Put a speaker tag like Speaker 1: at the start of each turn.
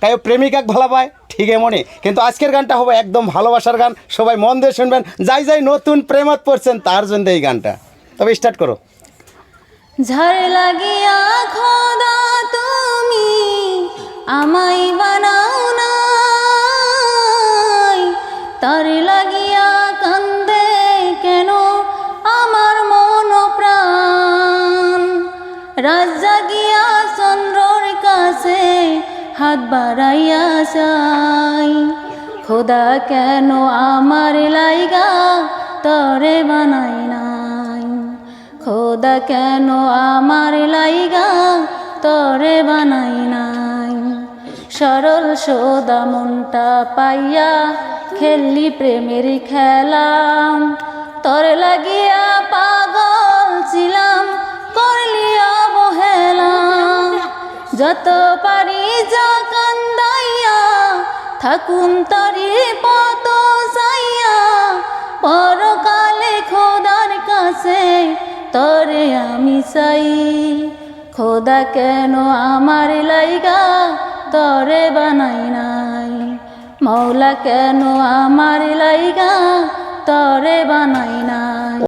Speaker 1: Cow প্রেমিকাক ভালো পায় ঠিক এমনই, কিন্তু আজকের গানটা হবে একদম ভালোবাসার গান। সবাই মন দিয়ে শুনবেন, যাই নতুন প্রেমত পড়ছেন তার জন্য এই গানটা। তবে স্টার্ট করো।
Speaker 2: ঝড় লাগিয়া খোদা তুমি আমায় বানাও নাই, তার লাগিয়া কান্দে কেন আমার মন প্রাণ। রাত জাগিয়া চন্দ্রর কাছে হাত বাড়াইয়া চাই, খোদা কেন আমার লাইগা তরে বানাই নাই, খোদা কেন আমার লাইগা তরে বানাই নাই। সরল সোদা মনটা পাইয়া খেললি প্রেমের খেলা, তোর লাগিয়া পাগল ছিলাম করলি অবহেলা। যত পারি যা কান্দাইয়া থাকুন তরি পত চাইয়া, পরকালে খোদার কাছে তরে আমি চাই, খোদা কেন আমার লাইগা তরে বানাই নাই, মৌলা কেন আমার লাইগা তরে বানাই নাই।